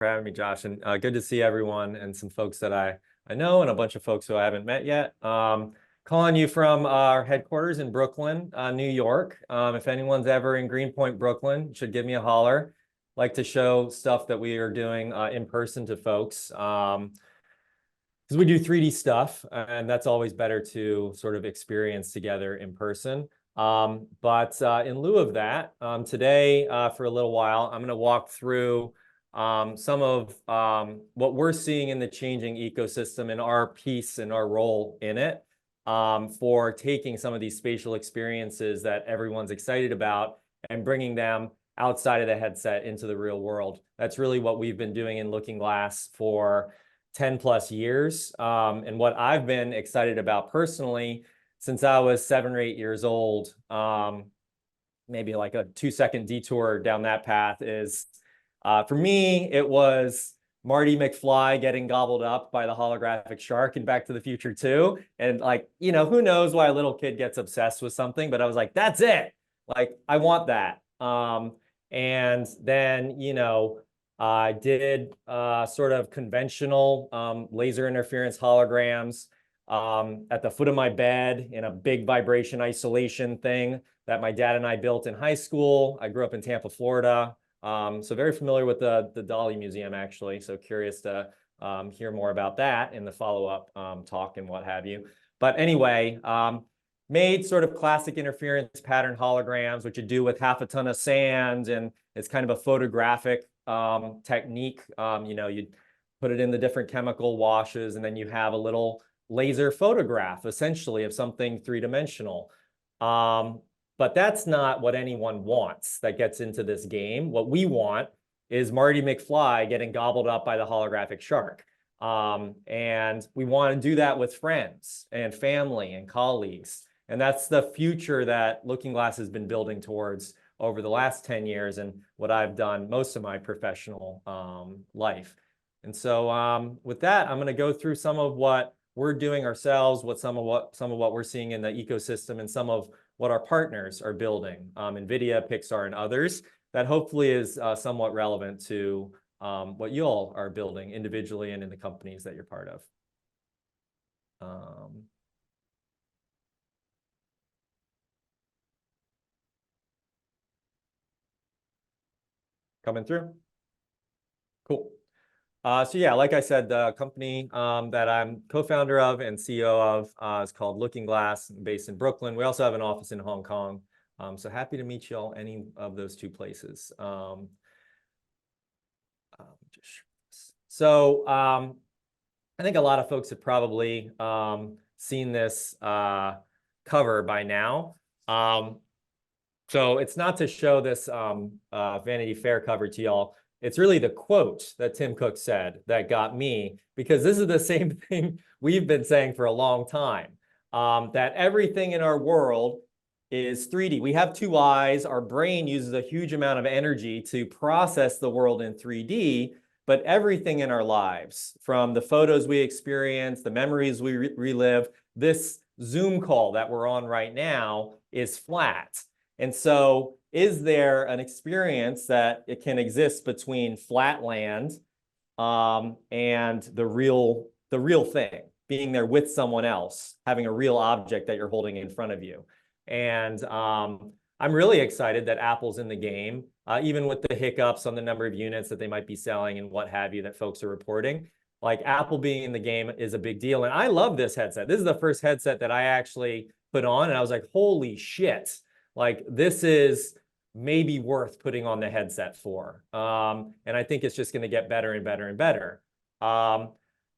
For having me, Josh, and good to see everyone and some folks that I know and a bunch of folks who I haven't met yet. Calling you from our headquarters in Brooklyn, New York. If anyone's ever in Greenpoint, Brooklyn, you should give me a holler. Like to show stuff that we are doing in person to folks. Because we do 3D stuff, and that's always better to sort of experience together in person. But in lieu of that, today, for a little while, I'm going to walk through some of what we're seeing in the changing ecosystem and our piece and our role in it for taking some of these spatial experiences that everyone's excited about and bringing them outside of the headset into the real world. That's really what we've been doing in Looking Glass for 10 plus years. And what I've been excited about personally since I was 7 or 8 years old, maybe like a 2-second detour down that path is, for me, it was Marty McFly getting gobbled up by the holographic shark in Back to the Future 2. And like, you know, who knows why a little kid gets obsessed with something, but I was like, that's it. Like, I want that. And then, you know, I did sort of conventional laser interference holograms at the foot of my bed in a big vibration isolation thing that my dad and I built in high school. I grew up in Tampa, Florida. So very familiar with the Dolly Museum, actually. So curious to hear more about that in the follow-up talk and what have you. But anyway, made sort of classic interference pattern holograms, which you do with half a ton of sand, and it's kind of a photographic technique. You know, you put it in the different chemical washes, and then you have a little laser photograph, essentially, of something three-dimensional. But that's not what anyone wants that gets into this game. What we want is Marty McFly getting gobbled up by the holographic shark. And we want to do that with friends and family and colleagues. And that's the future that Looking Glass has been building towards over the last 10 years and what I've done most of my professional life. And so with that, I'm going to go through some of what we're doing ourselves, some of what we're seeing in the ecosystem, and some of what our partners are building, NVIDIA, Pixar, and others, that hopefully is somewhat relevant to what you all are building individually and in the companies that you're part of. Coming through? Cool. So yeah, like I said, the company that I'm co-founder of and CEO of is called Looking Glass, based in Brooklyn. We also have an office in Hong Kong. So happy to meet you all any of those two places. So I think a lot of folks have probably seen this cover by now. So it's not to show this Vanity Fair cover to y'all. It's really the quote that Tim Cook said that got me, because this is the same thing we've been saying for a long time, that everything in our world is 3D. We have 2 eyes. Our brain uses a huge amount of energy to process the world in 3D, but everything in our lives, from the photos we experience, the memories we relive, this Zoom call that we're on right now is flat. And so is there an experience that it can exist between flat land and the real thing, being there with someone else, having a real object that you're holding in front of you? And I'm really excited that Apple's in the game, even with the hiccups on the number of units that they might be selling and what have you that folks are reporting. Like, Apple being in the game is a big deal. And I love this headset. This is the first headset that I actually put on, and I was like, holy shit. Like, this is maybe worth putting on the headset for. And I think it's just going to get better and better and better.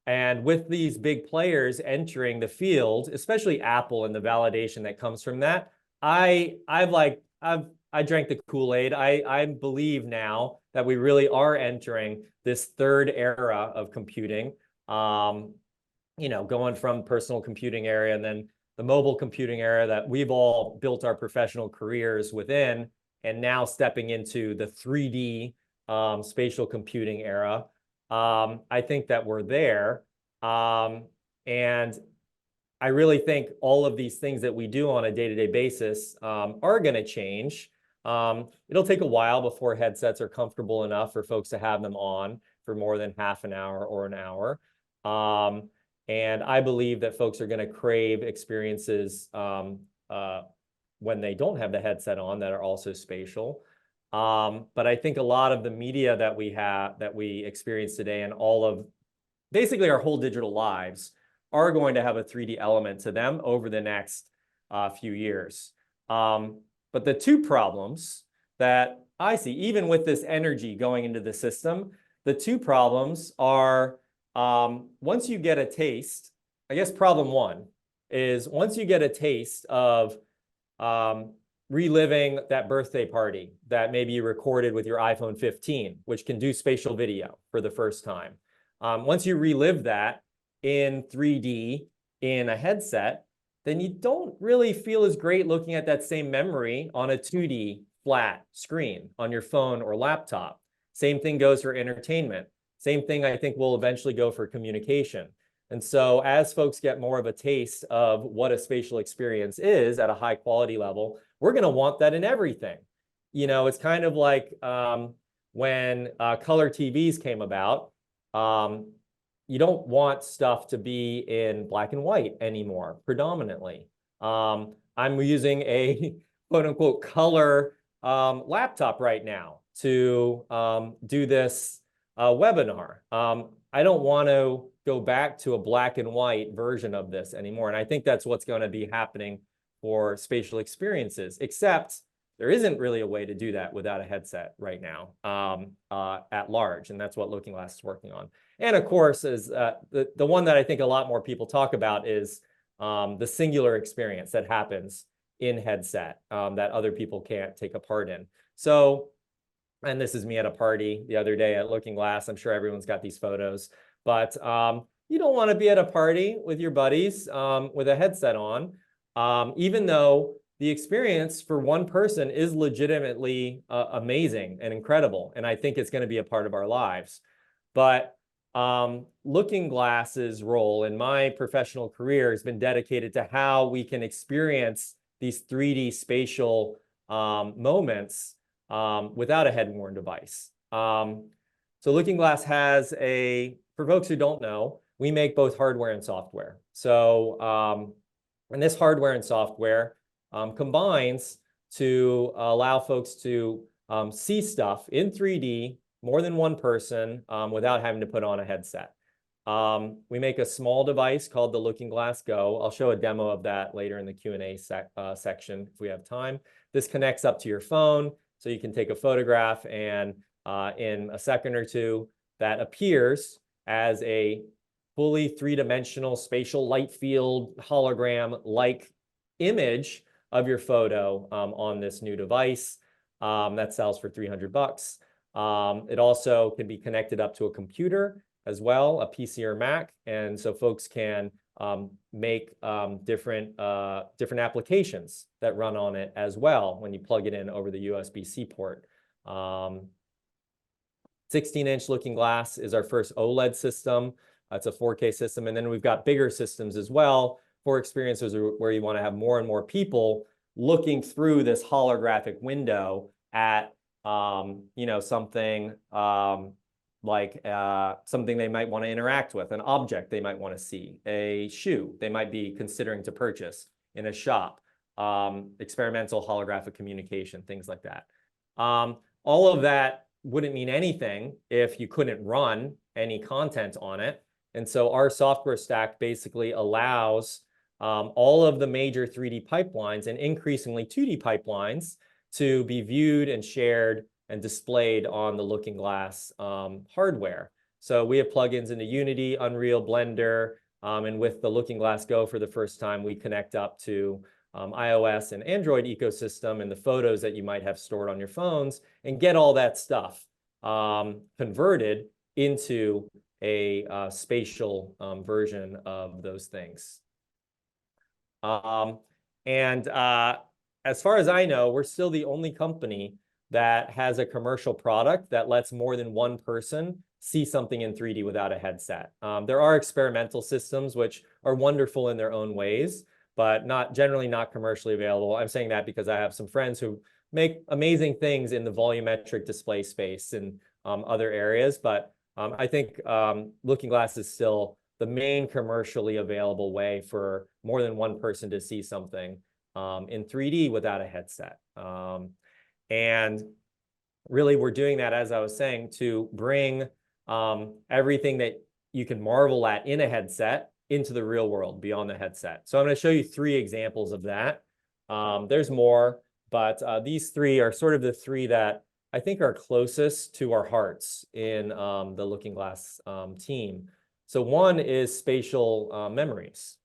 And with these big players entering the field, especially Apple and the validation that comes from that, I drank the Kool-Aid. I believe now that we really are entering this third era of computing. You know, going from personal computing era and then the mobile computing era that we've all built our professional careers within, and now stepping into the 3D spatial computing era. I think that we're there. And I really think all of these things that we do on a day-to-day basis are going to change. It'll take a while before headsets are comfortable enough for folks to have them on. for more than half an hour or an hour. And I believe that folks are going to crave experiences when they don't have the headset on that are also spatial. But I think a lot of the media that we experience today and all of basically our whole digital lives are going to have a 3D element to them over the next few years. But the two problems that I see, even with this energy going into the system, the two problems are once you get a taste, I guess problem one is once you get a taste of reliving that birthday party that maybe you recorded with your iPhone 15, which can do spatial video for the first time. Once you relive that in 3D in a headset, then you don't really feel as great looking at that same memory on a 2D flat screen on your phone or laptop. Same thing goes for entertainment. Same thing I think will eventually go for communication. And so as folks get more of a taste of what a spatial experience is at a high quality level, we're going to want that in everything. You know, it's kind of like when color TVs came about. You don't want stuff to be in black and white anymore, predominantly. I'm using a quote unquote color laptop right now to do this webinar. I don't want to go back to a black and white version of this anymore. And I think that's what's going to be happening for spatial experiences, except there isn't really a way to do that without a headset right now at large. And that's what Looking Glass is working on. And of course, is the one that I think a lot more people talk about is the singular experience that happens in headset that other people can't take a part in. So, and this is me at a party the other day at Looking Glass. I'm sure everyone's got these photos, but you don't want to be at a party with your buddies with a headset on, even though the experience for one person is legitimately amazing and incredible. And I think it's going to be a part of our lives. But Looking Glass's role in my professional career has been dedicated to how we can experience these 3D spatial moments without a head-worn device. So Looking Glass has for folks who don't know, we make both hardware and software. So, and this hardware and software combines to allow folks to see stuff in 3D, more than one person, without having to put on a headset. We make a small device called the Looking Glass Go. I'll show a demo of that later in the Q&A section if we have time. This connects up to your phone, so you can take a photograph, and in a second or two, that appears as a fully three-dimensional spatial light field hologram-like image of your photo on this new device that sells for $300. It also can be connected up to a computer as well, a PC or Mac, and so folks can make different applications that run on it as well when you plug it in over the USB-C port. 16-inch Looking Glass is our first OLED system. It's a 4K system, and then we've got bigger systems as well for experiences where you want to have more and more people looking through this holographic window at you know, something like something they might want to interact with, an object they might want to see, a shoe they might be considering to purchase in a shop, experimental holographic communication, things like that. All of that wouldn't mean anything if you couldn't run any content on it. And so our software stack basically allows all of the major 3D pipelines and increasingly 2D pipelines to be viewed and shared and displayed on the Looking Glass hardware. So we have plugins into Unity, Unreal, Blender, and with the Looking Glass Go for the first time, we connect up to iOS and Android ecosystem and the photos that you might have stored on your phones and get all that stuff converted into a spatial version of those things. As far as I know, we're still the only company that has a commercial product that lets more than one person see something in 3D without a headset. There are experimental systems which are wonderful in their own ways, but generally not commercially available. I'm saying that because I have some friends who make amazing things in the volumetric display space and other areas, but I think Looking Glass is still the main commercially available way for more than one person to see something in 3D without a headset. And really, we're doing that, as I was saying, to bring everything that you can marvel at in a headset into the real world beyond the headset. So I'm going to show you 3 examples of that. There's more, but these 3 are sort of the 3 that I think are closest to our hearts in the Looking Glass team. So one is spatial memories.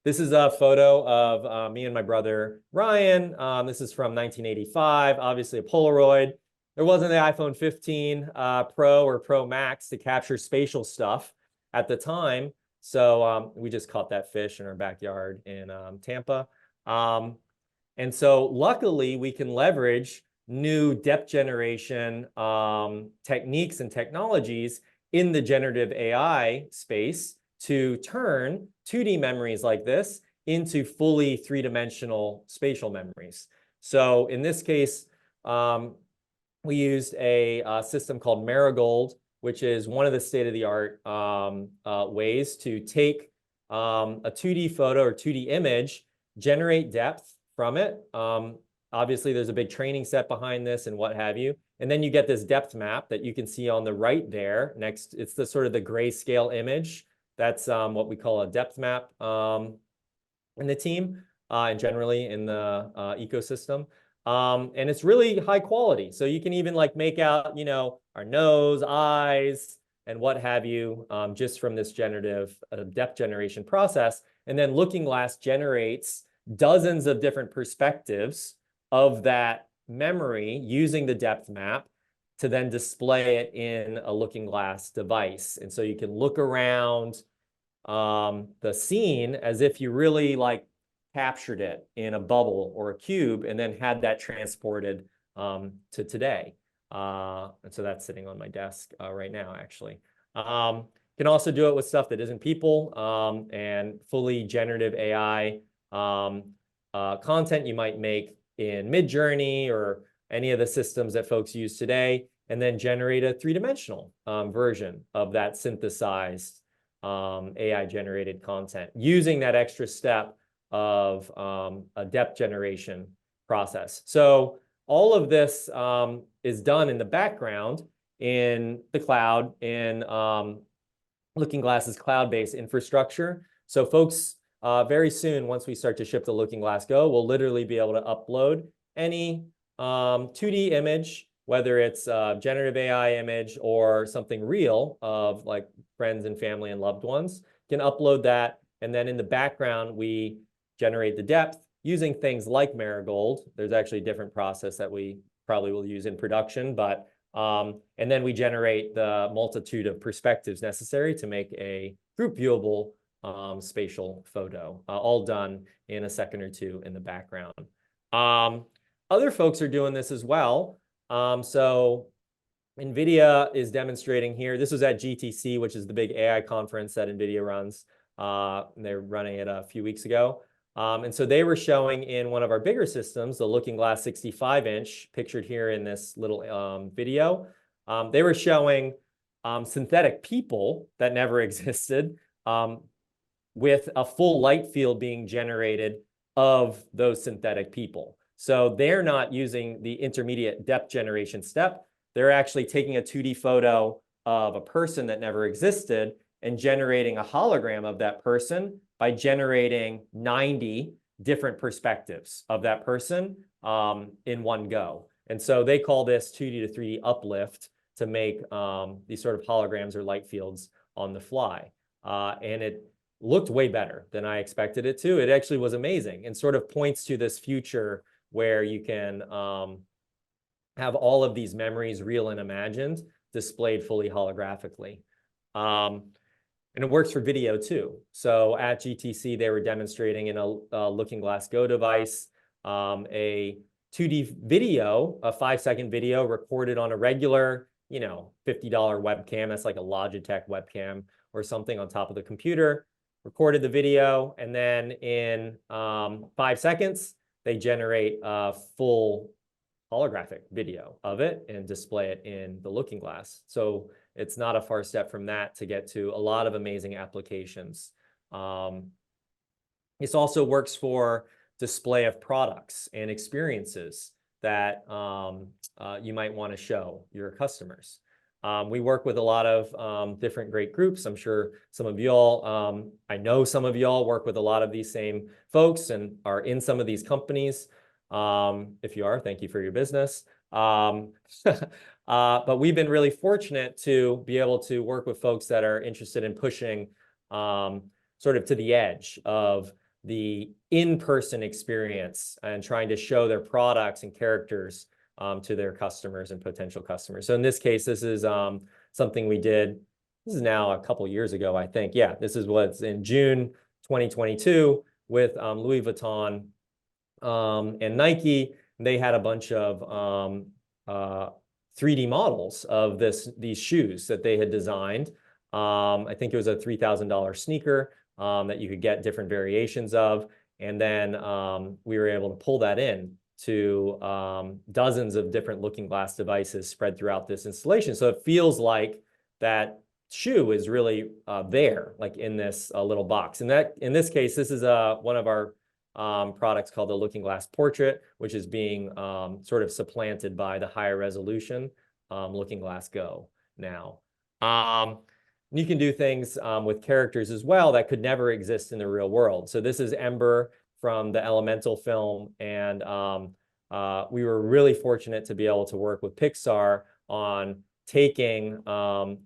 This is a photo of me and my brother, Ryan. This is from 1985, obviously a Polaroid. There wasn't the iPhone 15 Pro or Pro Max to capture spatial stuff at the time. So we just caught that fish in our backyard in Tampa. And so luckily, we can leverage new depth generation techniques and technologies in the generative AI space to turn 2D memories like this into fully 3-dimensional spatial memories. So in this case, we used a system called Marigold, which is one of the state-of-the-art ways to take a 2D photo or 2D image, generate depth from it. Obviously, there's a big training set behind this and what have you. And then you get this depth map that you can see on the right there. Next, it's the sort of the grayscale image. That's what we call a depth map in the team and generally in the ecosystem. And it's really high quality. So you can even like make out, you know, our nose, eyes, and what have you, just from this generative depth generation process. And then Looking Glass generates dozens of different perspectives of that memory using the depth map to then display it in a Looking Glass device. And so you can look around the scene as if you really like captured it in a bubble or a cube and then had that transported to today. And so that's sitting on my desk right now, actually. Can also do it with stuff that isn't people and fully generative AI content you might make in Midjourney or any of the systems that folks use today, and then generate a 3-dimensional version of that synthesized AI-generated content using that extra step of a depth generation process. So all of this is done in the background in the cloud in Looking Glass's cloud-based infrastructure. So folks, very soon, once we start to ship the Looking Glass Go, we'll literally be able to upload any 2D image, whether it's a generative AI image or something real of like friends and family and loved ones, can upload that. And then in the background, we generate the depth using things like Marigold. There's actually a different process that we probably will use in production, but and then we generate the multitude of perspectives necessary to make a group viewable spatial photo, all done in a second or two in the background. Other folks are doing this as well. So NVIDIA is demonstrating here. This was at GTC, which is the big AI conference that NVIDIA runs. They're running it a few weeks ago. And so they were showing in one of our bigger systems, the Looking Glass 65-inch, pictured here in this little video. They were showing synthetic people that never existed with a full light field being generated of those synthetic people. So they're not using the intermediate depth generation step. They're actually taking a 2D photo of a person that never existed and generating a hologram of that person by generating 90 different perspectives of that person in one go. And so they call this 2D to 3D uplift to make these sort of holograms or light fields on the fly. And it looked way better than I expected it to. It actually was amazing and sort of points to this future where you can have all of these memories, real and imagined, displayed fully holographically. And it works for video too. So at GTC, they were demonstrating in a Looking Glass Go device, a 2D video, a 5-second video recorded on a regular, you know, $50 webcam. That's like a Logitech webcam or something on top of the computer, recorded the video. And then in 5 seconds, they generate a full holographic video of it and display it in the looking glass. So it's not a far step from that to get to a lot of amazing applications. This also works for display of products and experiences that you might want to show your customers. We work with a lot of different great groups. I'm sure some of y'all, I know some of y'all work with a lot of these same folks and are in some of these companies. If you are, thank you for your business. But we've been really fortunate to be able to work with folks that are interested in pushing sort of to the edge of the in-person experience and trying to show their products and characters to their customers and potential customers. So in this case, this is something we did. This is now a couple years ago, I think. Yeah, this is what's in June 2022 with Louis Vuitton and Nike. They had a bunch of 3D models of these shoes that they had designed. I think it was a $3,000 sneaker that you could get different variations of. And then we were able to pull that in to dozens of different looking glass devices spread throughout this installation. So it feels like that shoe is really there, like in this little box. And that, in this case, this is one of our products called the Looking Glass Portrait, which is being sort of supplanted by the higher resolution Looking Glass Go now. You can do things with characters as well that could never exist in the real world. So this is Ember from the Elemental film, and we were really fortunate to be able to work with Pixar on taking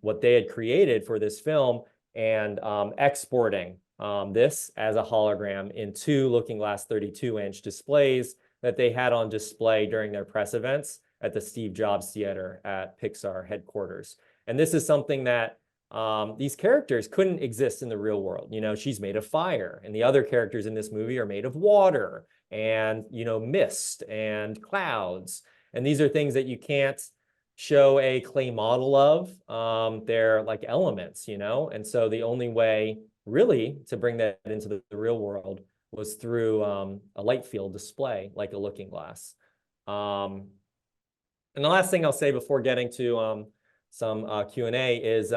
what they had created for this film and exporting this as a hologram in 2 Looking Glass 32-inch displays that they had on display during their press events at the Steve Jobs Theater at Pixar headquarters. And this is something that these characters couldn't exist in the real world. You know, she's made of fire, and the other characters in this movie are made of water and, you know, mist and clouds. And these are things that you can't show a clay model of. They're like elements, you know? And so the only way really to bring that into the real world was through a light field display, like a looking glass. And the last thing I'll say before getting to some Q&A is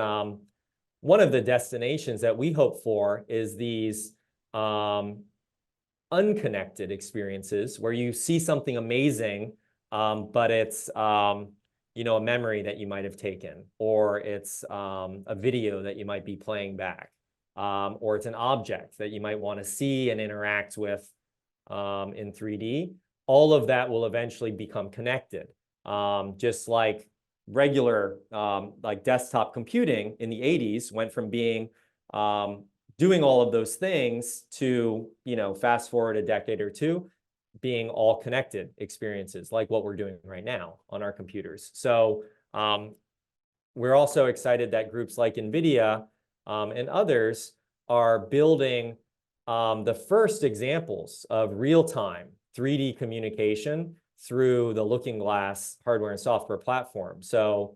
one of the destinations that we hope for is these unconnected experiences where you see something amazing, but it's you know, a memory that you might have taken, or it's a video that you might be playing back, or it's an object that you might want to see and interact with in 3D. All of that will eventually become connected, just like regular like desktop computing in the 80s went from being doing all of those things to, you know, fast forward a decade or two, being all connected experiences like what we're doing right now on our computers. So we're also excited that groups like NVIDIA and others are building the first examples of real-time 3D communication through the Looking Glass hardware and software platform. So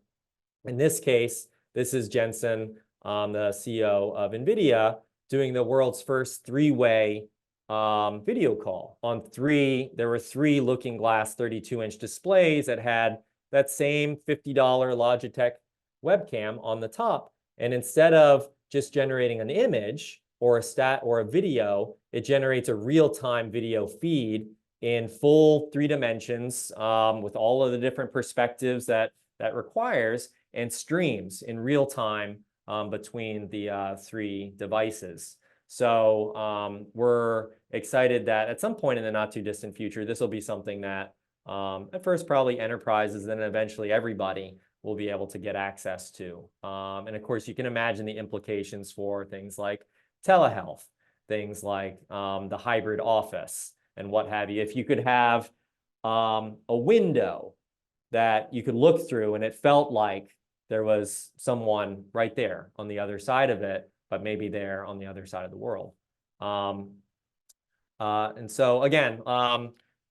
in this case, this is Jensen, the CEO of NVIDIA, doing the world's first 3-way video call on there were 3 Looking Glass 32-inch displays that had that same $50 Logitech webcam on the top. And instead of just generating an image or a video, it generates a real-time video feed in full 3 dimensions with all of the different perspectives that requires, and streams in real time between the 3 devices. So we're excited that at some point in the not too distant future, this will be something that at first probably enterprises, then eventually everybody will be able to get access to. And of course, you can imagine the implications for things like telehealth, things like the hybrid office, and what have you. If you could have a window that you could look through and it felt like there was someone right there on the other side of it, but maybe they're on the other side of the world. And so again,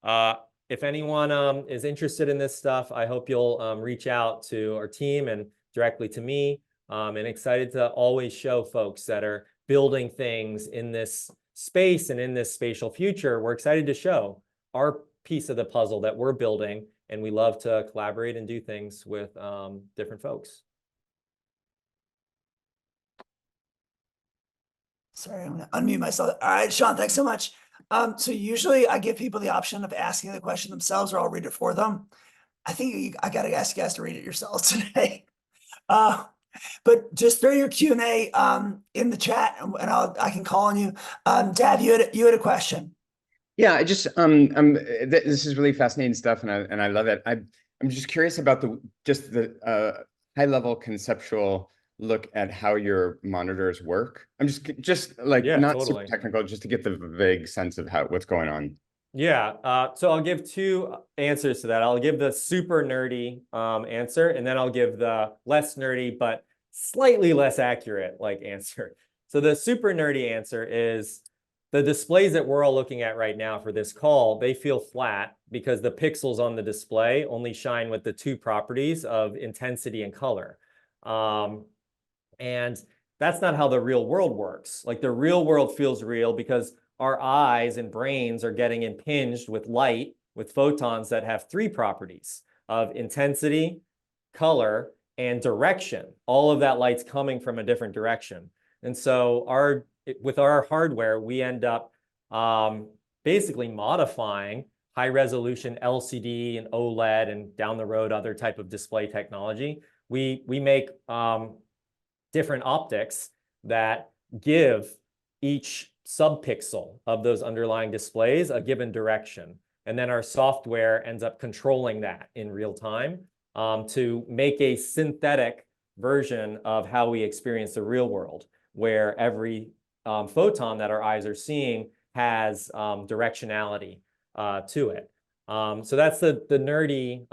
if anyone is interested in this stuff, I hope you'll reach out to our team and directly to me. And excited to always show folks that are building things in this space and in this spatial future. We're excited to show our piece of the puzzle that we're building and we love to collaborate and do things with different folks. Sorry, I'm gonna unmute myself. All right, Shawn, thanks so much. So usually I give people the option of asking the question themselves, or I'll read it for them. I think I gotta ask you guys to read it yourselves today. But just throw your Q&A in the chat, and I can call on you. Dab, you had a question. Yeah, I just this is really fascinating stuff, and I love it. I'm just curious about the high level conceptual look at how your monitors work. I'm just like not totally. super technical, just to get the vague sense of what's going on. Yeah, so I'll give two answers to that. I'll give the super nerdy answer, and then I'll give the less nerdy but slightly less accurate answer. So the super nerdy answer is the displays that we're all looking at right now for this call, they feel flat because the pixels on the display only shine with the two properties of intensity and color. And that's not how the real world works. Like, the real world feels real because our eyes and brains are getting impinged with light, with photons that have three properties of intensity, color, and direction. All of that light's coming from a different direction. And so with our hardware, we end up basically modifying high resolution LCD and OLED, and down the road, other type of display technology. We make different optics that give each subpixel of those underlying displays a given direction. And then our software ends up controlling that in real time to make a synthetic version of how we experience the real world, where every photon that our eyes are seeing has directionality to it. So that's the nerdy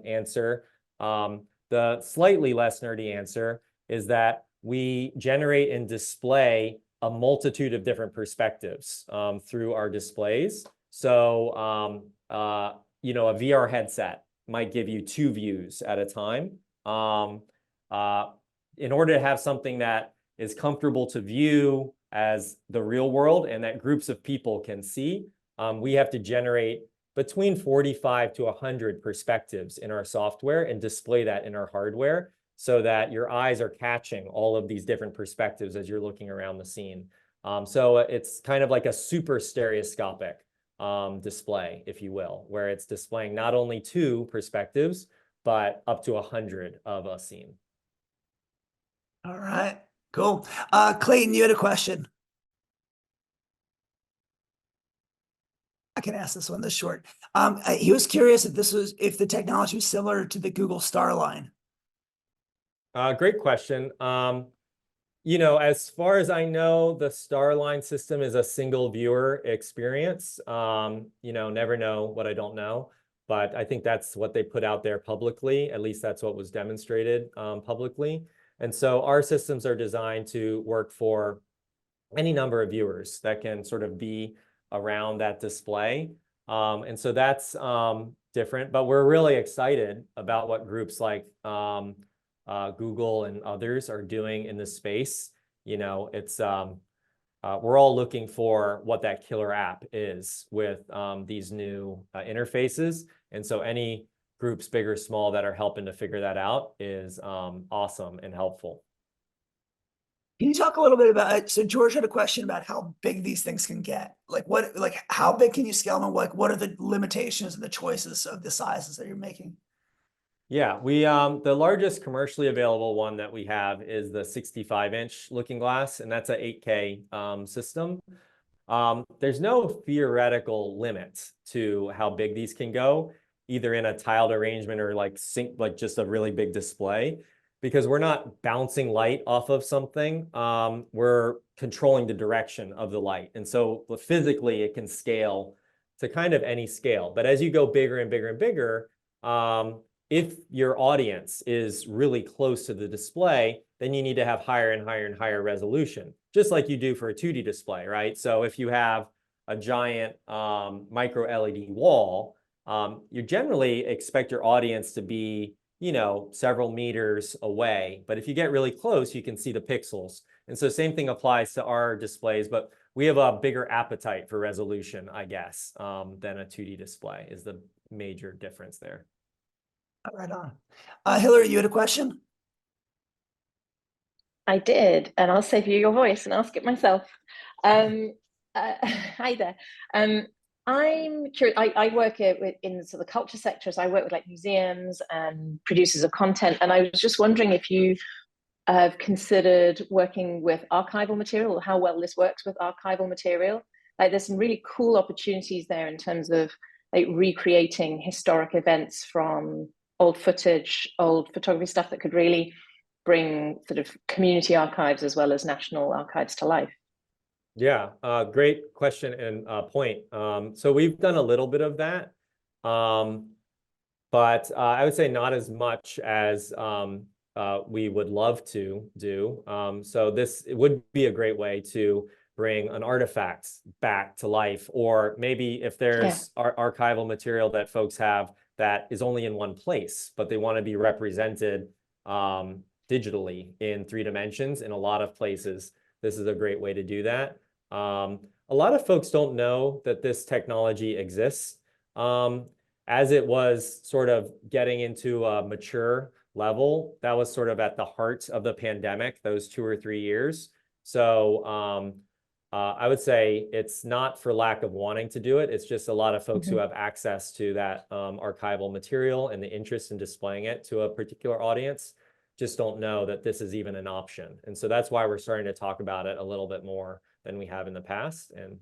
answer. The slightly less nerdy answer is that we generate and display a multitude of different perspectives through our displays. So, a VR headset might give you two views at a time. In order to have something that is comfortable to view as the real world and that groups of people can see, we have to generate between 45 to 100 perspectives in our software and display that in our hardware, so that your eyes are catching all of these different perspectives as you're looking around the scene. So it's kind of like a super stereoscopic display, if you will, where it's displaying not only two perspectives, but up to 100 of a scene. All right, cool. Clayton, you had a question. I can ask this one this short. He was curious if the technology was similar to the Google Starline. Great question. As far as I know, the Starline system is a single viewer experience. Never know what I don't know, but I think that's what they put out there publicly. At least that's what was demonstrated publicly. And so our systems are designed to work for any number of viewers that can sort of be around that display. And so that's different, but we're really excited about what groups like Google and others are doing in this space. It's we're all looking for what that killer app is with these new interfaces. And so any groups, big or small, that are helping to figure that out is awesome and helpful. Can you talk a little bit about, so George had a question about how big these things can get. How big can you scale them? What are the limitations and the choices of the sizes that you're making? Yeah, the largest commercially available one that we have is the 65-inch looking glass, and that's a 8K system. There's no theoretical limit to how big these can go, either in a tiled arrangement or like just a really big display, because we're not bouncing light off of something. We're controlling the direction of the light. And so physically it can scale to kind of any scale. But as you go bigger and bigger and bigger, if your audience is really close to the display, then you need to have higher and higher and higher resolution, just like you do for a 2D display, right? So if you have a giant micro LED wall, you generally expect your audience to be, several meters away. But if you get really close, you can see the pixels. And so same thing applies to our displays, but we have a bigger appetite for resolution, I guess, than a 2D display is the major difference there. Right on. Hillary, you had a question? I did, and I'll save you your voice and ask it myself. Hi there. I'm curious. I work in sort of the culture sector, so I work with like museums and producers of content, and I was just wondering if you have considered working with archival material, or how well this works with archival material. Like, there's some really cool opportunities there in terms of like recreating historic events from old footage, old photography stuff that could really bring sort of community archives as well as national archives to life. Yeah, great question and point. So we've done a little bit of that, but I would say not as much as we would love to do. So it would be a great way to bring an artifact back to life, or maybe if there's archival material that folks have that is only in one place, but they want to be represented digitally in 3 dimensions in a lot of places. This is a great way to do that. A lot of folks don't know that this technology exists. As it was sort of getting into a mature level, that was sort of at the heart of the pandemic, those 2 or 3 years. So I would say it's not for lack of wanting to do it. It's just a lot of folks who have access to that archival material and the interest in displaying it to a particular audience just don't know that this is even an option. And so that's why we're starting to talk about it a little bit more than we have in the past. And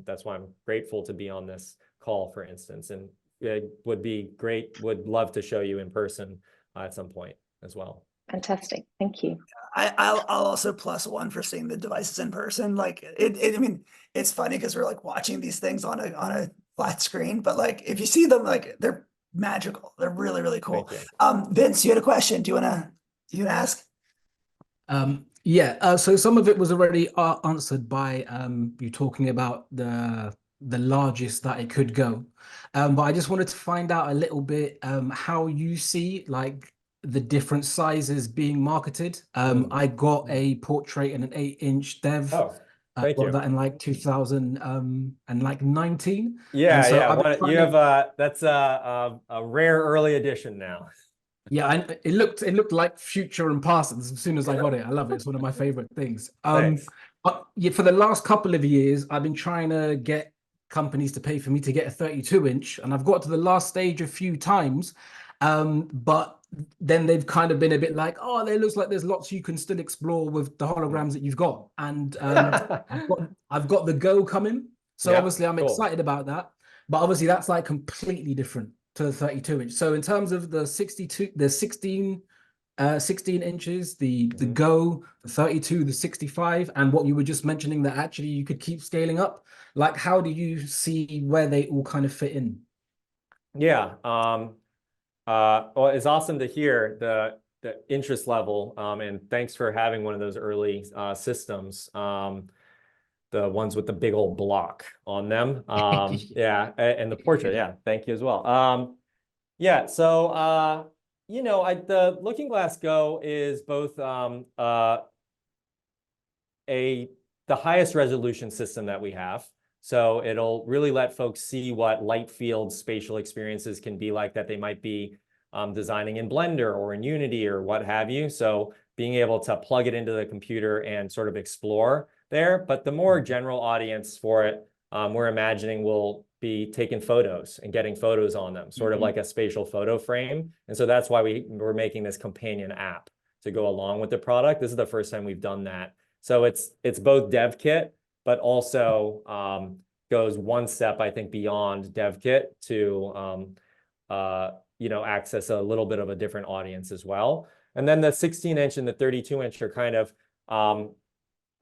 that's why I'm grateful to be on this call, for instance. And it would be great, would love to show you in person at some point as well. Fantastic. Thank you. I'll also +1 for seeing the devices in person. Like I mean, it's funny because we're like watching these things on a flat screen, but like if you see them, like they're magical. They're really, really cool. Thank you. Vince, you had a question. Do you wanna ask? Yeah, so some of it was already answered by you talking about the largest that it could go. But I just wanted to find out a little bit how you see like the different sizes being marketed. I got a portrait in an 8-inch dev. Oh, thank got you. that in like 2019. Yeah, And so yeah. I've been You trying have that's a rare early edition now. Yeah, and it looked like future and past as soon as I got it. I love it. It's one of my favorite things. Thanks. But yeah, for the last couple of years, I've been trying to get companies to pay for me to get a 32-inch, and I've got to the last stage a few times. But then they've kind of been a bit like, oh, it looks like there's lots you can still explore with the holograms that you've got. And I've got the Go coming. So obviously I'm excited about that. But obviously that's like completely different to the 32-inch. So in terms of the 16 inches, the Go, the 32, the 65, and what you were just mentioning that actually you could keep scaling up, like how do you see where they all kind of fit in? Yeah. Well, it's awesome to hear the interest level, and thanks for having one of those early systems. The ones with the big old block on them. Yeah, and the portrait, yeah, thank you as well. Yeah, so the Looking Glass Go is both the highest resolution system that we have. So it'll really let folks see what light field spatial experiences can be like that they might be designing in Blender or in Unity or what have you. So being able to plug it into the computer and sort of explore there. But the more general audience for it, we're imagining will be taking photos and getting photos on them, sort of like a spatial photo frame. And so that's why we're making this companion app to go along with the product. This is the first time we've done that. So it's both dev kit, but also goes one step, I think, beyond dev kit to access a little bit of a different audience as well. And then the 16-inch and the 32-inch are kind of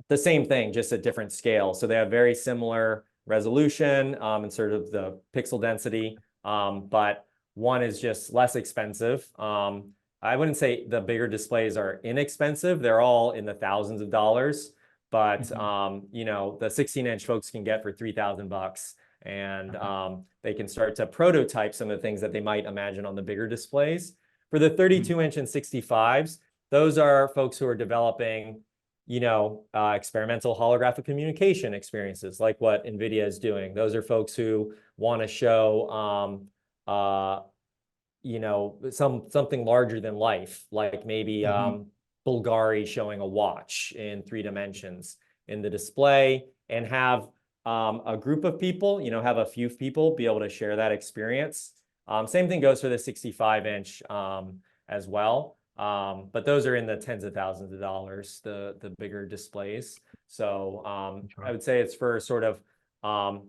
the same thing, just at different scale. So they have very similar resolution and sort of the pixel density, but one is just less expensive. I wouldn't say the bigger displays are inexpensive. They're all in the thousands of dollars, but the 16-inch folks can get for $3,000, and they can start to prototype some of the things that they might imagine on the bigger displays. For the 32-inch and 65s, those are folks who are developing experimental holographic communication experiences like what NVIDIA is doing. Those are folks who want to show you know, something larger than life, like maybe Bulgari showing a watch in 3 dimensions in the display, and have a group of people, you know, have a few people be able to share that experience. Same thing goes for the 65-inch as well. But those are in the tens of thousands of dollars, the bigger displays. So I would say it's for sort of A+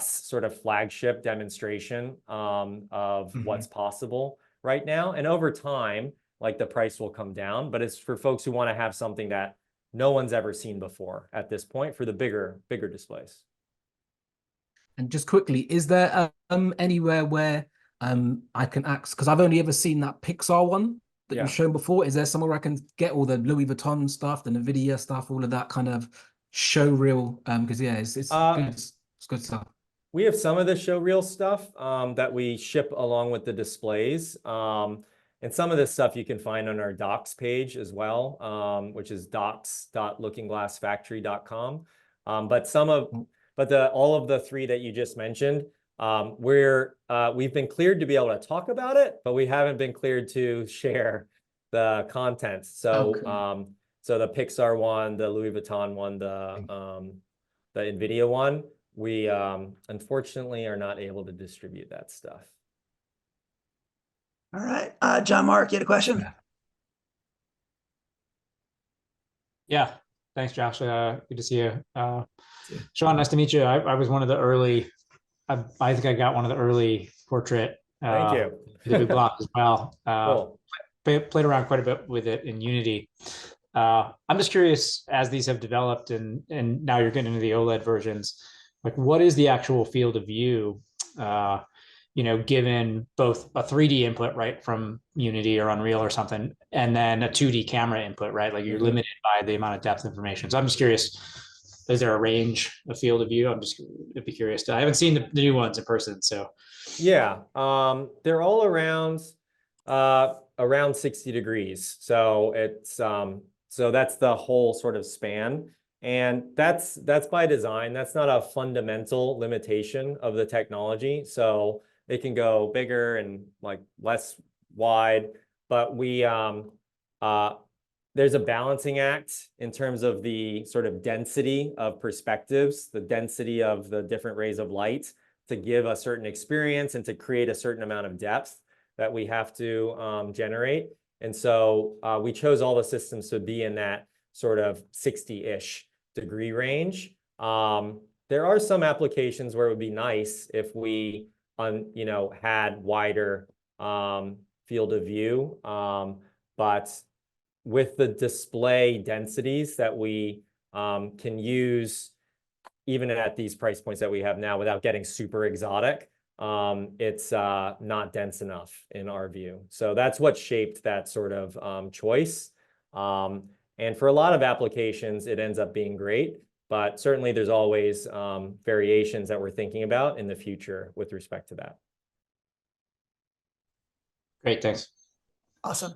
sort of flagship demonstration of what's possible right now. And over time, like, the price will come down, but it's for folks who want to have something that no one's ever seen before at this point for the bigger displays. And just quickly, is there anywhere where I can access, because I've only ever seen that Pixar one that you've shown before. Is there somewhere I can get all the Louis Vuitton stuff, the NVIDIA stuff, all of that kind of show reel? Because yeah, it's good. It's good stuff. We have some of the show reel stuff that we ship along with the displays. And some of this stuff you can find on our docs page as well, which is docs.lookingglassfactory.com. But all of the 3 that you just mentioned, we've been cleared to be able to talk about it, but we haven't been cleared to share the content. So so the Pixar one, the Louis Vuitton one, the NVIDIA one, we unfortunately are not able to distribute that stuff. All right. John Mark, you had a question? Yeah. Thanks, Josh. Good to see you. Shawn, nice to meet you. I was one of the early, I think I got one of the early portrait. Thank you. The big block as well. Cool. Played around quite a bit with it in Unity. I'm just curious, as these have developed and now you're getting into the OLED versions, like, what is the actual field of view, you know, given both a 3D input, right, from Unity or Unreal or something, and then a 2D camera input, right? Like, you're limited by the amount of depth information. So I'm just curious, is there a range of field of view? I'd be curious I haven't seen the new ones in person, so. Yeah, they're all around 60 degrees. So it's so that's the whole sort of span. And that's by design. That's not a fundamental limitation of the technology. So it can go bigger and like less wide, but there's a balancing act in terms of the sort of density of perspectives, the density of the different rays of light to give a certain experience and to create a certain amount of depth that we have to generate. And so we chose all the systems to be in that sort of 60-ish degree range. There are some applications where it would be nice if we had wider field of view, but with the display densities that we can use even at these price points that we have now without getting super exotic, it's not dense enough in our view. So that's what shaped that sort of choice. And for a lot of applications, it ends up being great, but certainly there's always variations that we're thinking about in the future with respect to that. Great, thanks. Awesome.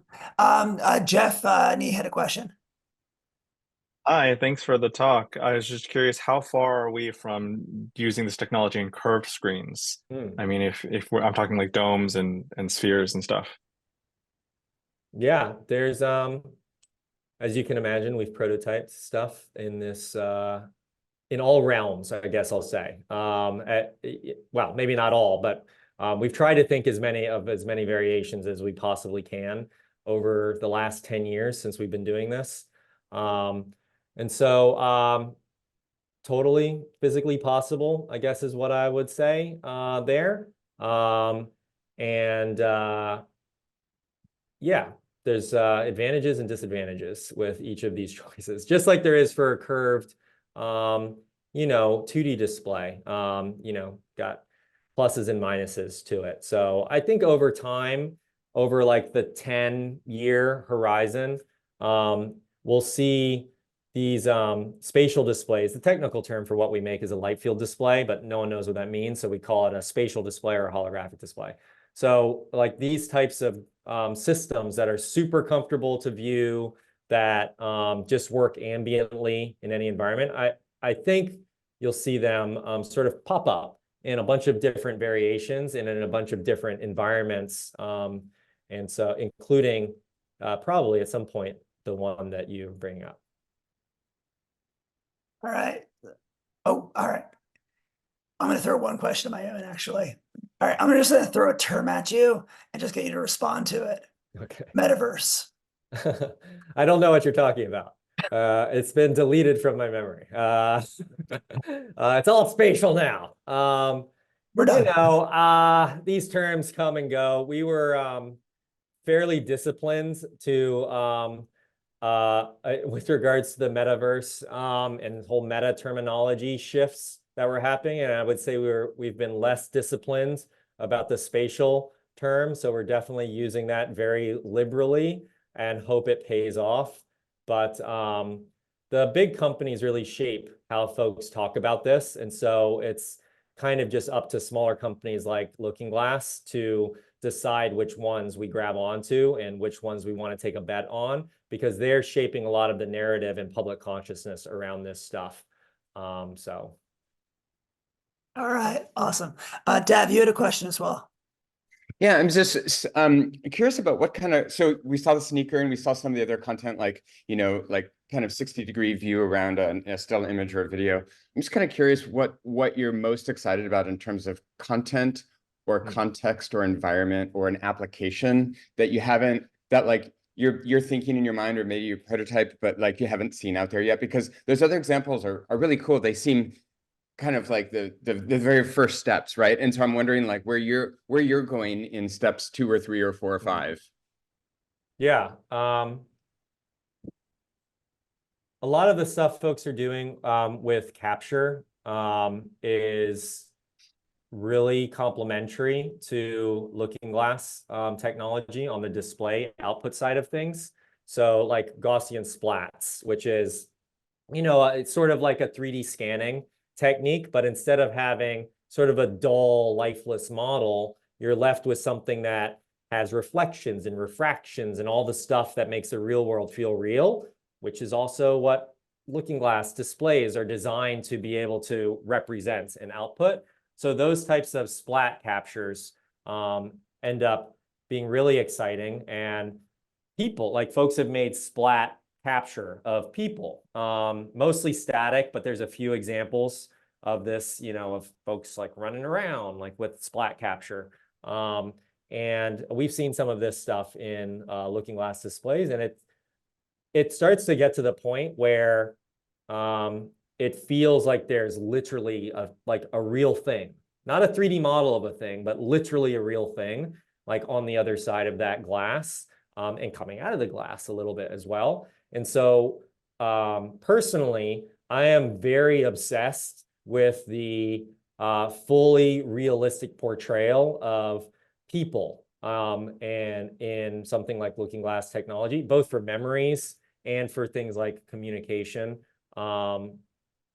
Jeff Nee had a question. Hi, thanks for the talk. I was just curious, how far are we from using this technology in curved screens? I mean, if I'm talking like domes and spheres and stuff. Yeah, there's as you can imagine, we've prototyped stuff in this in all realms, I guess I'll say. Well, maybe not all, but we've tried to think as many variations as we possibly can over the last 10 years since we've been doing this. And so totally physically possible, I guess, is what I would say there. Yeah, there's advantages and disadvantages with each of these choices, just like there is for a curved, 2D display, got pluses and minuses to it. So I think over time, over like the 10-year horizon, we'll see these spatial displays. The technical term for what we make is a light field display, but no one knows what that means. So we call it a spatial display or a holographic display. So like these types of systems that are super comfortable to view, that just work ambiently in any environment, I think you'll see them sort of pop up in a bunch of different variations and in a bunch of different environments. And so including probably at some point, the one that you bring up. All right. Oh, all right. I'm going to throw one question of my own, actually. All right. I'm just going to throw a term at you and just get you to respond to it. Okay. Metaverse. I don't know what you're talking about. It's been deleted from my memory. It's all spatial now. We're done. You know, these terms come and go. We were fairly disciplined to with regards to the metaverse and whole meta terminology shifts that were happening. And I would say we've been less disciplined about the spatial term. So we're definitely using that very liberally and hope it pays off. But the big companies really shape how folks talk about this. And so it's kind of just up to smaller companies like Looking Glass to decide which ones we grab onto and which ones we want to take a bet on, because they're shaping a lot of the narrative and public consciousness around this stuff. So. All right. Awesome. Dav, you had a question as well. Yeah, I'm just curious about what kind of, so we saw the sneaker and we saw some of the other content, like, you know, like kind of 60-degree view around a still image or a video. I'm just kind of curious what you're most excited about in terms of content or context or environment or an application that you haven't, that like you're thinking in your mind, or maybe you prototype, but like you haven't seen out there yet, because those other examples are really cool. They seem kind of like the very first steps, right? And so I'm wondering like where you're going in steps 2 or 3 or 4 or 5. Yeah. A lot of the stuff folks are doing with capture is really complementary to Looking Glass technology on the display output side of things. So like Gaussian splats, which is, you know, it's sort of like a 3D scanning technique, but instead of having sort of a dull, lifeless model, you're left with something that has reflections and refractions and all the stuff that makes the real world feel real, which is also what Looking Glass displays are designed to be able to represent and output. So those types of splat captures end up being really exciting. And people, like folks have made splat capture of people, mostly static, but there's a few examples of this, you know, of folks like running around like with splat capture. And we've seen some of this stuff in Looking Glass displays, and it starts to get to the point where it feels like there's literally a real thing, not a 3D model of a thing, but literally a real thing, like on the other side of that glass and coming out of the glass a little bit as well. And so personally, I am very obsessed with the fully realistic portrayal of people and in something like Looking Glass technology, both for memories and for things like communication.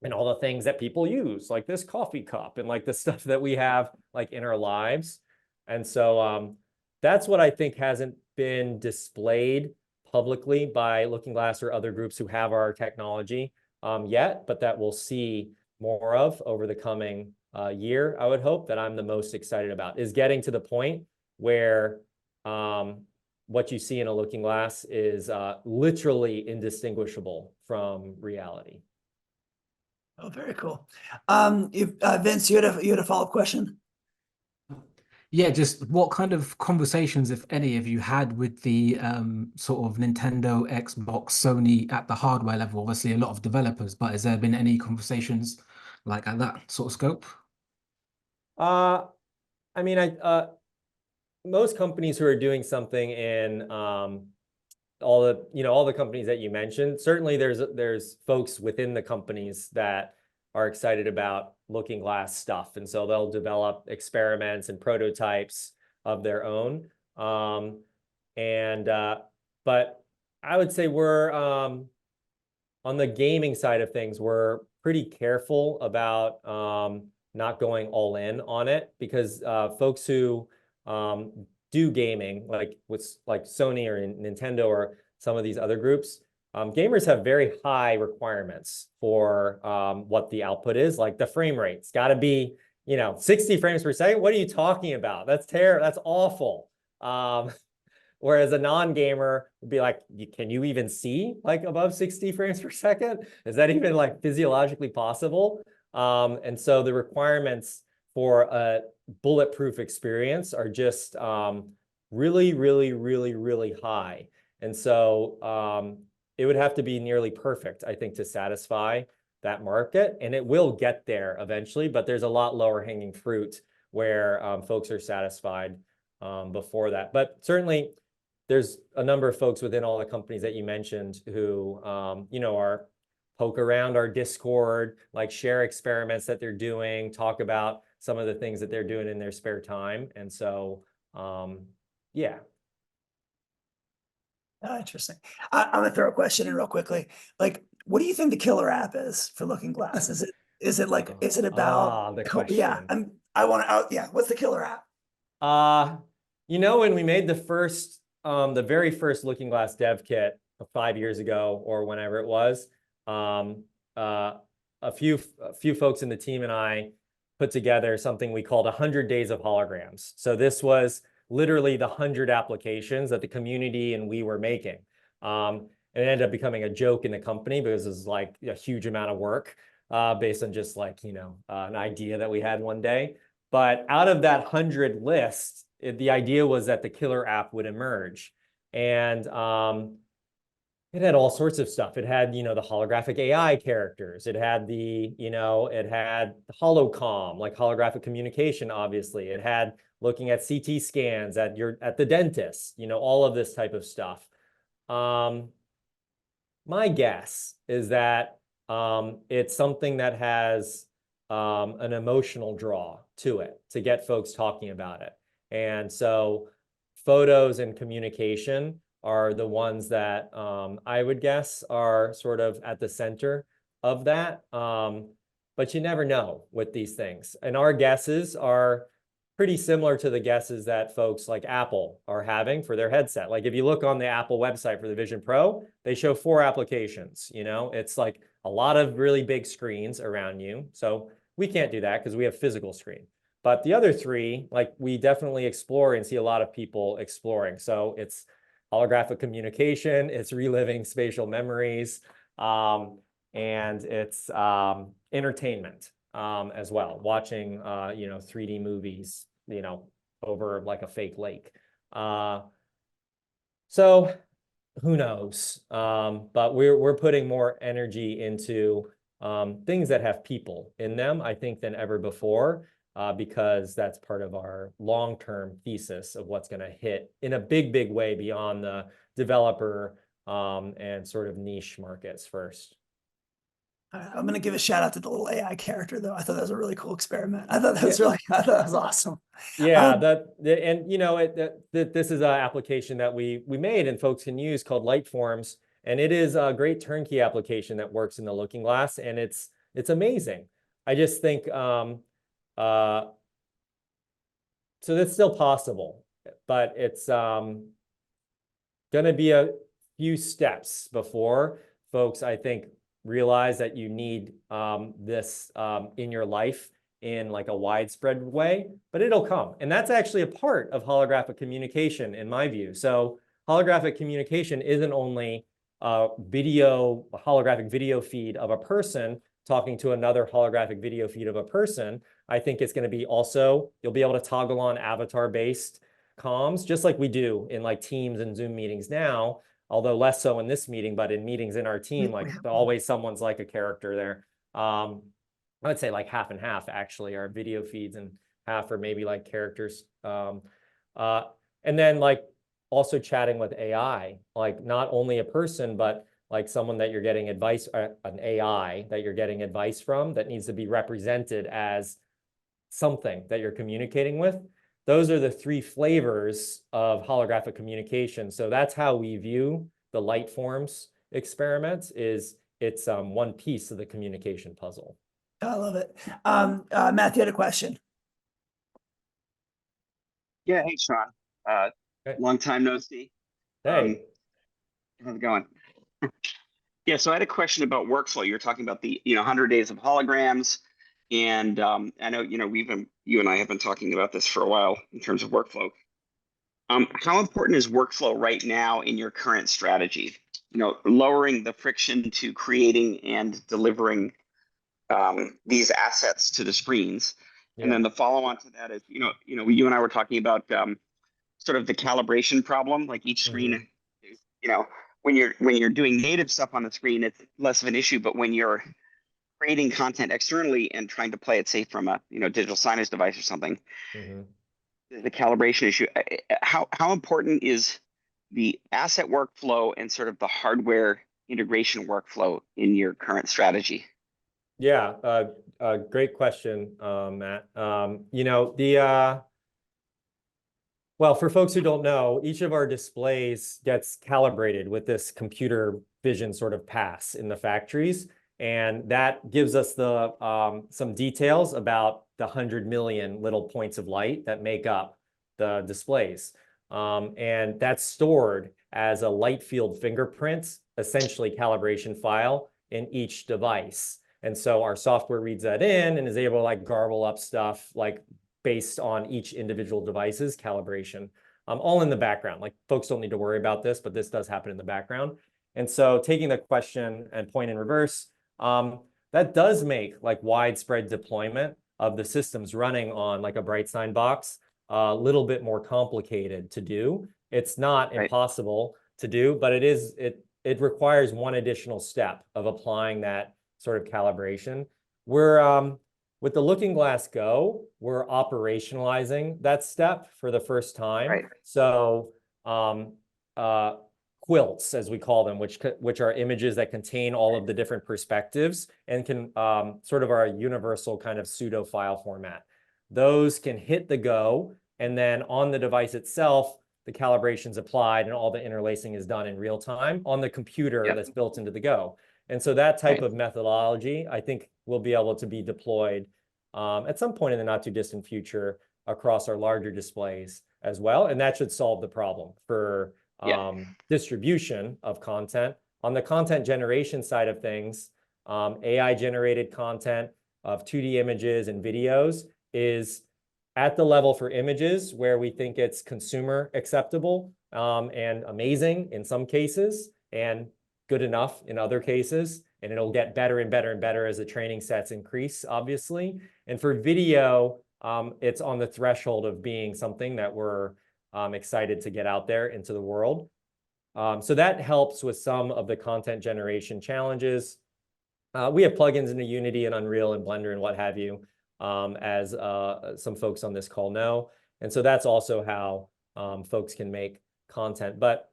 And all the things that people use, like this coffee cup and like the stuff that we have like in our lives. And so that's what I think hasn't been displayed publicly by Looking Glass or other groups who have our technology yet, but that we'll see more of over the coming year. I would hope that I'm the most excited about is getting to the point where what you see in a Looking Glass is literally indistinguishable from reality. Oh, very cool. Vince, you had a follow-up question? Yeah, just what kind of conversations, if any, have you had with the sort of Nintendo, Xbox, Sony at the hardware level? Obviously, a lot of developers, but has there been any conversations like at that sort of scope? I mean, most companies who are doing something in all the companies that you mentioned, certainly there's folks within the companies that are excited about Looking Glass stuff, and so they'll develop experiments and prototypes of their own. But I would say we're on the gaming side of things, we're pretty careful about not going all in on it, because folks who do gaming, like with like Sony or Nintendo or some of these other groups, gamers have very high requirements for what the output is. Like the frame rate's got to be you know, 60 frames per second. What are you talking about? That's terrible. That's awful. Whereas a non-gamer would be like, can you even see like above 60 frames per second? Is that even like physiologically possible? And so the requirements for a bulletproof experience are just really, really, really, really high. And so it would have to be nearly perfect, I think, to satisfy that market. And it will get there eventually, but there's a lot lower hanging fruit where folks are satisfied before that. But certainly, there's a number of folks within all the companies that you mentioned who, you know, are poke around our Discord, like share experiments that they're doing, talk about some of the things that they're doing in their spare time. And so, yeah. Oh, interesting. I'm gonna throw a question in real quickly. Like, what do you think the killer app is for Looking Glass? Is it like, is it about, the yeah, question. yeah, what's the killer app? You know, when we made the very first Looking Glass dev kit 5 years ago or whenever it was, a few folks in the team and I put together something we called 100 Days of Holograms. So this was literally the 100 applications that the community and we were making. And it ended up becoming a joke in the company because it was like a huge amount of work based on just like, you know, an idea that we had one day. But out of that 100 list, the idea was that the killer app would emerge. And it had all sorts of stuff. It had, you know, the holographic AI characters. It had the, you know, it had holocom, like holographic communication, obviously. It had looking at CT scans at the dentist, you know, all of this type of stuff. My guess is that it's something that has an emotional draw to it to get folks talking about it. And so photos and communication are the ones that I would guess are sort of at the center of that. But you never know with these things. And our guesses are pretty similar to the guesses that folks like Apple are having for their headset. Like if you look on the Apple website for the Vision Pro, they show 4 applications, you know, it's like a lot of really big screens around you. So we can't do that because we have physical screen. But the other 3, like we definitely explore and see a lot of people exploring. So it's holographic communication, it's reliving spatial memories, and it's entertainment as well, watching you know, 3D movies, you know, over like a fake lake. So who knows? But we're putting more energy into things that have people in them, I think, than ever before, because that's part of our long-term thesis of what's going to hit in a big way beyond the developer and sort of niche markets first. I'm going to give a shout out to the little AI character, though. I thought that was a really cool experiment. I thought that was I thought that was awesome. Yeah, and you know, this is an application that we made and folks can use called Lightforms, and it is a great turnkey application that works in the Looking Glass, and it's amazing. I just think so that's still possible, but it's going to be a few steps before folks, I think, realize that you need this in your life in like a widespread way, but it'll come. And that's actually a part of holographic communication in my view. So holographic communication isn't only a holographic video feed of a person talking to another holographic video feed of a person. I think it's going to be also, you'll be able to toggle on avatar-based comms, just like we do in like Teams and Zoom meetings now, although less so in this meeting, but in meetings in our team, like always someone's like a character there. I would say like half and half actually are video feeds and half are maybe like characters. And then like also chatting with AI, like not only a person, but like someone that you're getting advice, an AI that you're getting advice from that needs to be represented as something that you're communicating with. Those are the 3 flavors of holographic communication. So that's how we view the Lightforms experiments, is it's one piece of the communication puzzle. I love it. Matt, you had a question. Yeah, hey Shawn. Long time no see. Hey. How's it going? Yeah, so I had a question about workflow. You're talking about the 100 days of holograms. And I know, you and I have been talking about this for a while in terms of workflow. How important is workflow right now in your current strategy? Lowering the friction to creating and delivering these assets to the screens. And then the follow on to that is, you and I were talking about sort of the calibration problem. Like each screen, when you're doing native stuff on the screen, it's less of an issue. But when you're creating content externally and trying to play it safe from a digital signage device or something, the calibration issue. How important is the asset workflow and sort of the hardware integration workflow in your current strategy? Yeah, great question, Matt. Well, for folks who don't know, each of our displays gets calibrated with this computer vision sort of pass in the factories. And that gives us some details about the 100 million little points of light that make up the displays. And that's stored as a light field fingerprint, essentially calibration file in each device. And so our software reads that in and is able to like garble up stuff like based on each individual device's calibration, all in the background. Like folks don't need to worry about this, but this does happen in the background. And so taking the question and point in reverse, that does make like widespread deployment of the systems running on like a Brightsign box a little bit more complicated to do. It's not impossible to do, but it requires one additional step of applying that sort of calibration. We're with the Looking Glass Go, we're operationalizing that step for the first time. So quilts, as we call them, which are images that contain all of the different perspectives and can sort of our universal kind of pseudo file format. Those can hit the Go, and then on the device itself, the calibration's applied and all the interlacing is done in real time on the computer that's built into the Go. And so that type of methodology, I think, will be able to be deployed at some point in the not too distant future across our larger displays as well. And that should solve the problem for distribution of content. On the content generation side of things, AI generated content of 2D images and videos is at the level for images where we think it's consumer acceptable and amazing in some cases and good enough in other cases. And it'll get better and better and better as the training sets increase, obviously. And for video, it's on the threshold of being something that we're excited to get out there into the world. So that helps with some of the content generation challenges. We have plugins into Unity and Unreal and Blender and what have you, as some folks on this call know. And so that's also how folks can make content. But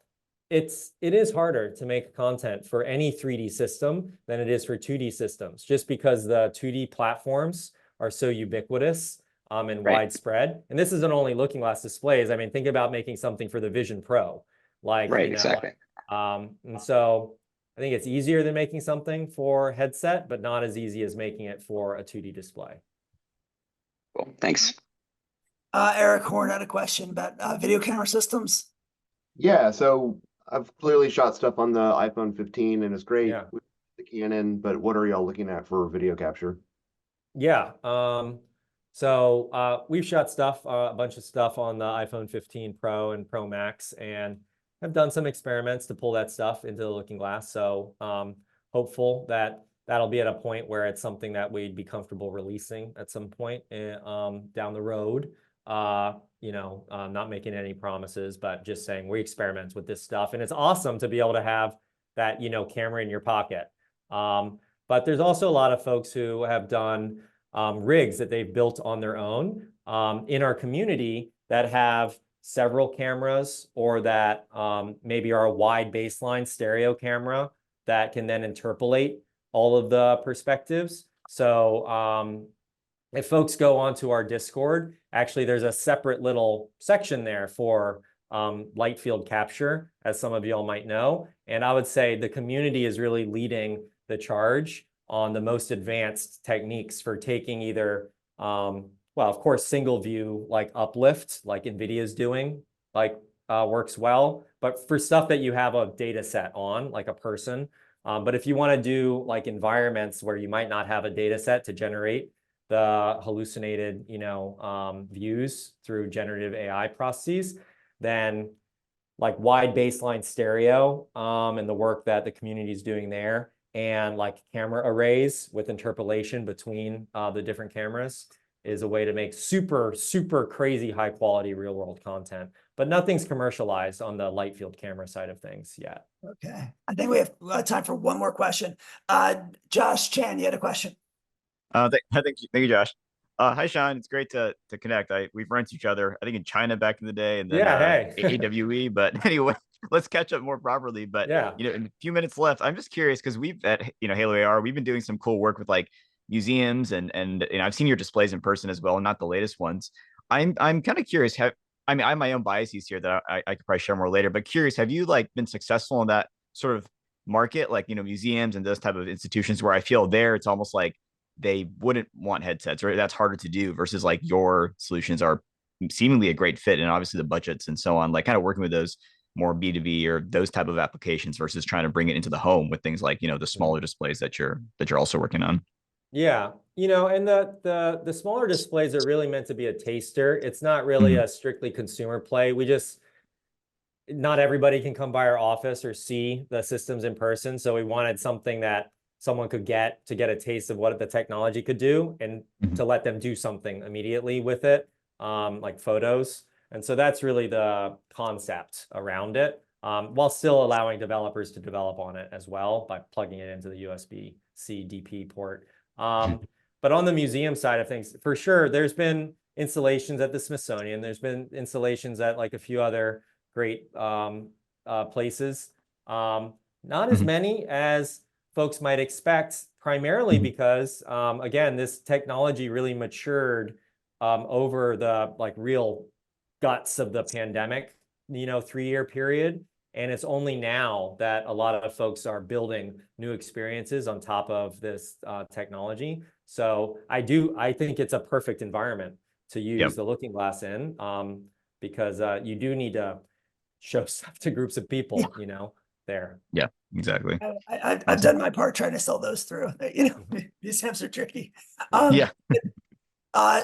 it is harder to make content for any 3D system than it is for 2D systems, just because the 2D platforms are so ubiquitous and widespread. And this isn't only Looking Glass displays. I mean, think about making something for the Vision Pro. And so I think it's easier than making something for headset, but not as easy as making it for a 2D display. Cool, thanks. Eric Horn had a question about video camera systems. Yeah, so I've clearly shot stuff on the iPhone 15 and it's great with the Canon, but what are y'all looking at for video capture? Yeah, so we've shot stuff, a bunch of stuff on the iPhone 15 Pro and Pro Max, and have done some experiments to pull that stuff into the Looking Glass. So hopeful that that'll be at a point where it's something that we'd be comfortable releasing at some point down the road. Not making any promises, but just saying we experiment with this stuff. And it's awesome to be able to have that, camera in your pocket. But there's also a lot of folks who have done rigs that they've built on their own in our community that have several cameras, or that maybe are a wide baseline stereo camera that can then interpolate all of the perspectives. So if folks go onto our Discord, actually there's a separate little section there for light field capture, as some of y'all might know. And I would say the community is really leading the charge on the most advanced techniques for taking either, of course, single view like uplift, like NVIDIA's doing, works well. But for stuff that you have a data set on, like a person, but if you want to do like environments where you might not have a data set to generate the hallucinated, views through generative AI processes, then like wide baseline stereo and the work that the community is doing there, and like camera arrays with interpolation between the different cameras is a way to make super, super crazy high quality real world content. But nothing's commercialized on the light field camera side of things yet. Okay. I think we have time for one more question. Josh Chan, you had a question. Thank you, Josh. Hi, Shawn. It's great to connect. We've run into each other, I think, in China back in the day, and then hey. AWE. But anyway, let's catch up more properly. But yeah, in a few minutes left, I'm just curious because we've at Halo AR, we've been doing some cool work with like museums, and I've seen your displays in person as well, and not the latest ones. I'm kind of curious. I have my own biases here that I could probably share more later. But curious, have you like been successful in that sort of market, like museums and those type of institutions, where I feel there it's almost like they wouldn't want headsets, or that's harder to do, versus like your solutions are seemingly a great fit, and obviously the budgets and so on, like kind of working with those more B2B or those type of applications versus trying to bring it into the home with things like the smaller displays that you're also working on. Yeah, and the smaller displays are really meant to be a taster. It's not really a strictly consumer play. Not everybody can come by our office or see the systems in person, so we wanted something that someone could get a taste of what the technology could do, and to let them do something immediately with it, like photos. And so that's really the concept around it, while still allowing developers to develop on it as well by plugging it into the USB-C DP port. But on the museum side of things, for sure, there's been installations at the Smithsonian. There's been installations at like a few other great places. Not as many as folks might expect, primarily because, again, this technology really matured over the like real guts of the pandemic, 3-year period. And it's only now that a lot of folks are building new experiences on top of this technology. So I think it's a perfect environment to use the Looking Glass in, because you do need to show stuff to groups of people, there. Yeah, exactly. I've done my part trying to sell those through. These apps are tricky.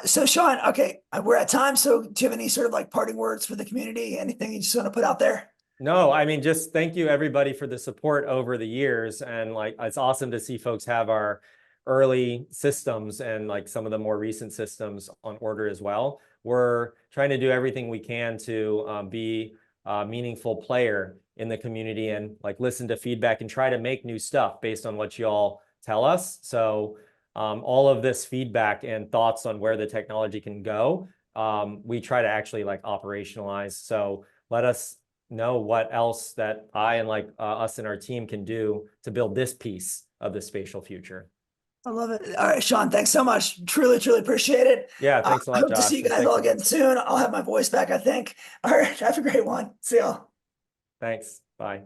So Shawn, okay, we're at time. So do you have any sort of like parting words for the community? Anything you just want to put out there? No, I mean, just thank you everybody for the support over the years. And like, it's awesome to see folks have our early systems and like some of the more recent systems on order as well. We're trying to do everything we can to be a meaningful player in the community, and like listen to feedback and try to make new stuff based on what you all tell us. So all of this feedback and thoughts on where the technology can go, we try to actually like operationalize. So let us know what else that I and like us and our team can do to build this piece of the spatial future. I love it. All right, Shawn, thanks so much. Truly, truly appreciate it. Yeah, thanks a lot, I hope Josh. to see you guys all again soon. I'll have my voice back, I think. All right, have a great one. See y'all. Thanks. Bye.